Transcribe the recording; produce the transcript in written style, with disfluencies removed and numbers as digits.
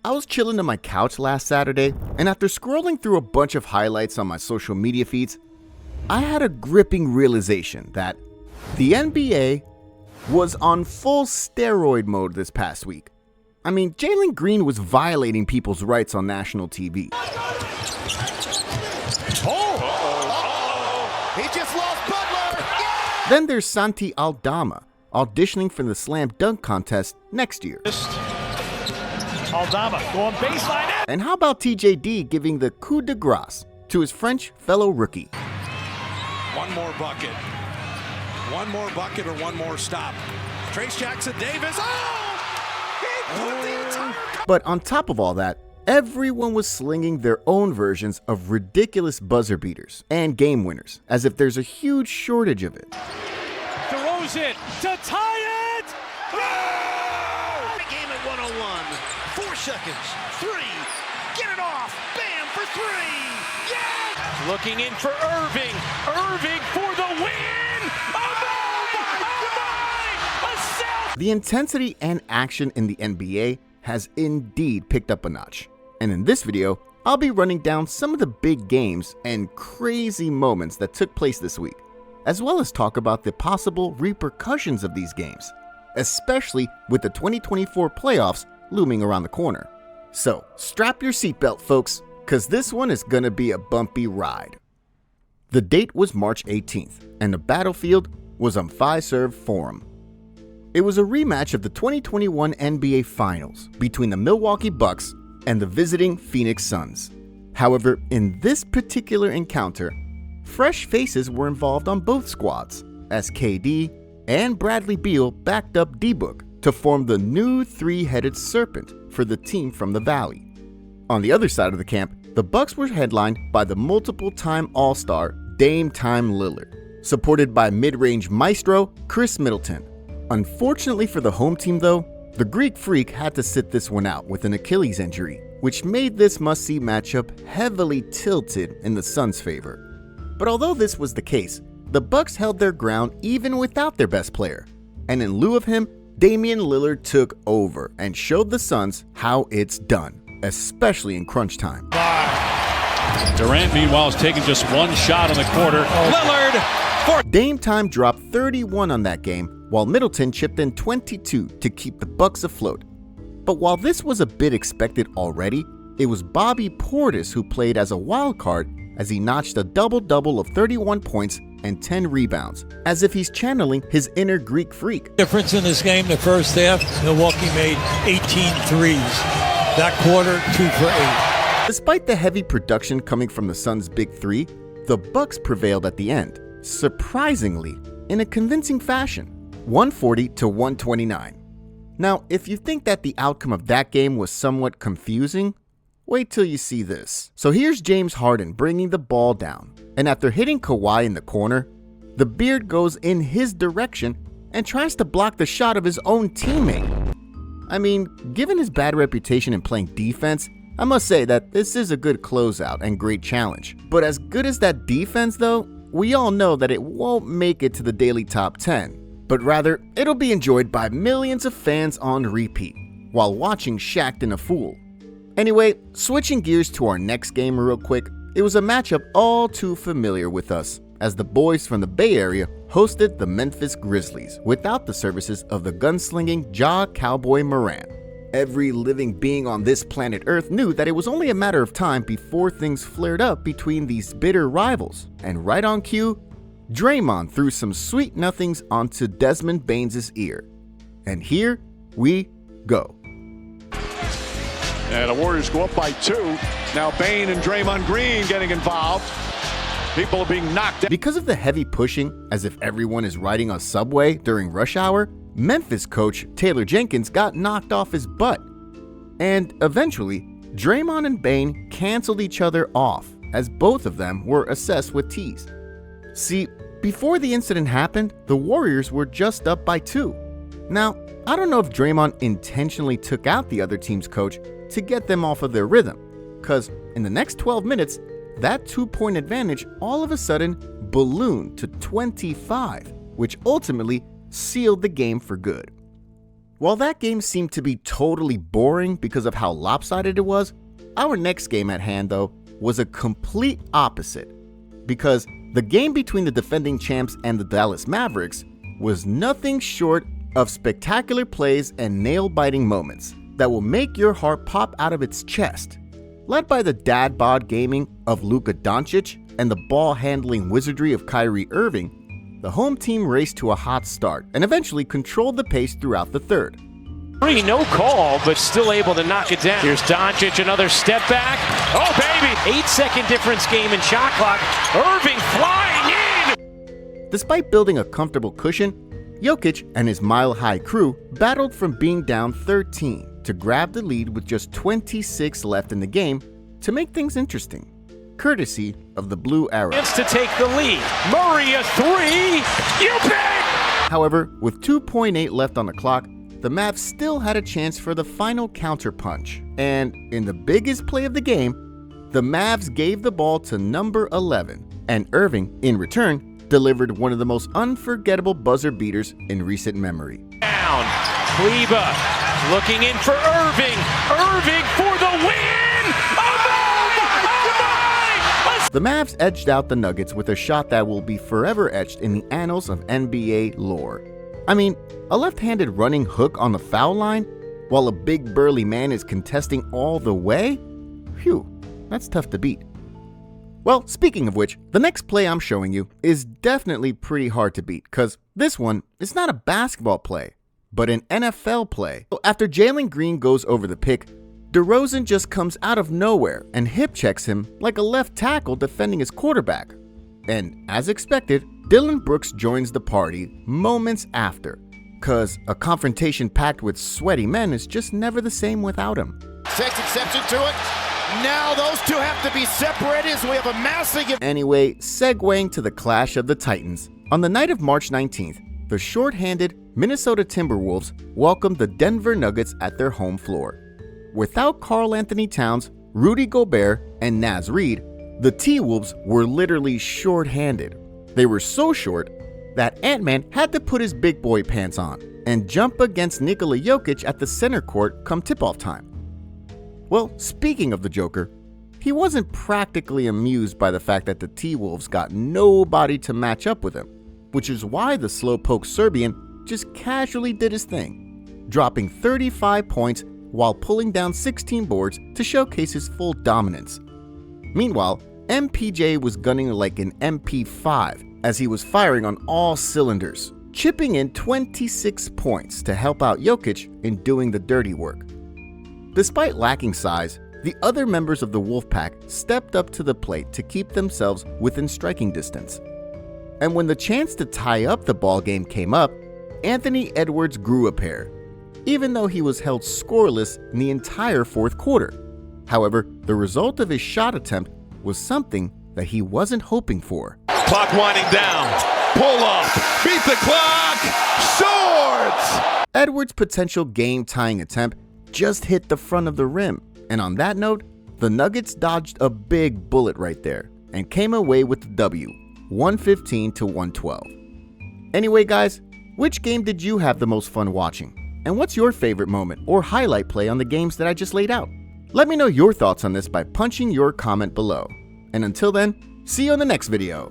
I was chilling on my couch last Saturday, and after scrolling through a bunch of highlights on my social media feeds, I had a gripping realization that the NBA was on full steroid mode this past week. I mean, Jalen Green was violating people's rights on national TV. He just lost Butler! Yeah! Then there's Santi Aldama, auditioning for the slam dunk contest next year. Aldama going baseline. And how about TJD giving the coup de grace to his French fellow rookie? One more bucket. One more bucket or one more stop. Trace Jackson Davis. Oh! He put the entire... But on top of all that, everyone was slinging their own versions of ridiculous buzzer beaters and game winners, as if there's a huge shortage of it. Throws it to tie it! Oh! Game at 101. 4 seconds. 3. Get it off. Bam for 3. Yeah! Looking in for Irving. Irving for the win! Oh my! A self! The intensity and action in the NBA has indeed picked up a notch. And in this video, I'll be running down some of the big games and crazy moments that took place this week, as well as talk about the possible repercussions of these games, especially with the 2024 playoffs looming around the corner. So strap your seatbelt, folks, because this one is gonna be a bumpy ride. The date was March 18th, and the battlefield was on Fiserv Forum. It was a rematch of the 2021 NBA Finals between the Milwaukee Bucks and the visiting Phoenix Suns. However, in this particular encounter, fresh faces were involved on both squads, as KD and Bradley Beal backed up D-Book to form the new three-headed serpent for the team from the Valley. On the other side of the camp, the Bucks were headlined by the multiple-time All-Star Dame Time Lillard, supported by mid-range maestro Chris Middleton. Unfortunately for the home team though, the Greek Freak had to sit this one out with an Achilles injury, which made this must-see matchup heavily tilted in the Suns' favor. But although this was the case, the Bucks held their ground even without their best player, and in lieu of him, Damian Lillard took over and showed the Suns how it's done, especially in crunch time. Durant, meanwhile, is taking just one shot in the quarter. Lillard! Dame Time dropped 31 on that game, while Middleton chipped in 22 to keep the Bucks afloat. But while this was a bit expected already, it was Bobby Portis who played as a wild card as he notched a double-double of 31 points and 10 rebounds, as if he's channeling his inner Greek Freak. Difference in this game, the first half, Milwaukee made 18 threes. That quarter, 2 for 8. Despite the heavy production coming from the Suns' big three, the Bucks prevailed at the end, surprisingly, in a convincing fashion, 140 to 129. Now, if you think that the outcome of that game was somewhat confusing, wait till you see this. So here's James Harden bringing the ball down, and after hitting Kawhi in the corner, the Beard goes in his direction and tries to block the shot of his own teammate. I mean, given his bad reputation in playing defense, I must say that this is a good closeout and great challenge. But as good as that defense though, we all know that it won't make it to the daily top 10. But rather, it'll be enjoyed by millions of fans on repeat, while watching Shaq'd in a Fool. Anyway, switching gears to our next game real quick, it was a matchup all too familiar with us, as the boys from the Bay Area hosted the Memphis Grizzlies without the services of the gunslinging Ja Cowboy Moran. Every living being on this planet Earth knew that it was only a matter of time before things flared up between these bitter rivals, and right on cue, Draymond threw some sweet nothings onto Desmond Baines' ear. And here we go. And the Warriors go up by 2. Now Bane and Draymond Green getting involved. People are being knocked out. Because of the heavy pushing, as if everyone is riding a subway during rush hour, Memphis coach Taylor Jenkins got knocked off his butt. And eventually, Draymond and Bane canceled each other off, as both of them were assessed with T's. See, before the incident happened, the Warriors were just up by 2. Now, I don't know if Draymond intentionally took out the other team's coach to get them off of their rhythm, because in the next 12 minutes, that 2-point advantage all of a sudden ballooned to 25, which ultimately sealed the game for good. While that game seemed to be totally boring because of how lopsided it was, our next game at hand, though, was a complete opposite. Because the game between the defending champs and the Dallas Mavericks was nothing short of spectacular plays and nail-biting moments that will make your heart pop out of its chest. Led by the dad bod gaming of Luka Doncic and the ball-handling wizardry of Kyrie Irving, the home team raced to a hot start and eventually controlled the pace throughout the third. No call, but still able to knock it down. Here's Doncic, another step back. Oh, baby! 8-second difference game in shot clock. Irving flying in! Despite building a comfortable cushion, Jokic and his mile-high crew battled from being down 13 to grab the lead with just 26 left in the game to make things interesting, courtesy of the Blue Arrow. Chance to take the lead. Murray a three. You bet! However, with 2.8 left on the clock, the Mavs still had a chance for the final counterpunch, and in the biggest play of the game, the Mavs gave the ball to number 11, and Irving, in return, delivered one of the most unforgettable buzzer beaters in recent memory. Down. Kleba looking in for Irving. Irving for the win! Oh my! The Mavs edged out the Nuggets with a shot that will be forever etched in the annals of NBA lore. I mean, a left-handed running hook on the foul line while a big burly man is contesting all the way? Phew, that's tough to beat. Well, speaking of which, the next play I'm showing you is definitely pretty hard to beat because this one is not a basketball play, but an NFL play. After Jalen Green goes over the pick, DeRozan just comes out of nowhere and hip checks him like a left tackle defending his quarterback. And as expected, Dillon Brooks joins the party moments after, cause a confrontation packed with sweaty men is just never the same without him. Takes exception to it. Now those two have to be separated as we have a massive... Anyway, segueing to the clash of the Titans, on the night of March 19th, the short-handed Minnesota Timberwolves welcomed the Denver Nuggets at their home floor. Without Karl Anthony Towns, Rudy Gobert, and Naz Reid, the T-Wolves were literally short-handed. They were so short that Ant-Man had to put his big boy pants on and jump against Nikola Jokic at the center court come tip-off time. Well, speaking of the Joker, he wasn't practically amused by the fact that the T-Wolves got nobody to match up with him, which is why the slowpoke Serbian just casually did his thing, dropping 35 points while pulling down 16 boards to showcase his full dominance. Meanwhile, MPJ was gunning like an MP5 as he was firing on all cylinders, chipping in 26 points to help out Jokic in doing the dirty work. Despite lacking size, the other members of the Wolfpack stepped up to the plate to keep themselves within striking distance. And when the chance to tie up the ball game came up, Anthony Edwards grew a pair, even though he was held scoreless in the entire fourth quarter. However, the result of his shot attempt was something that he wasn't hoping for. Clock winding down. Pull up. Beat the clock. Swords! Edwards' potential game-tying attempt just hit the front of the rim, and on that note, the Nuggets dodged a big bullet right there and came away with the W, 115-112. Anyway guys, which game did you have the most fun watching? And what's your favorite moment or highlight play on the games that I just laid out? Let me know your thoughts on this by punching your comment below. And until then, see you in the next video.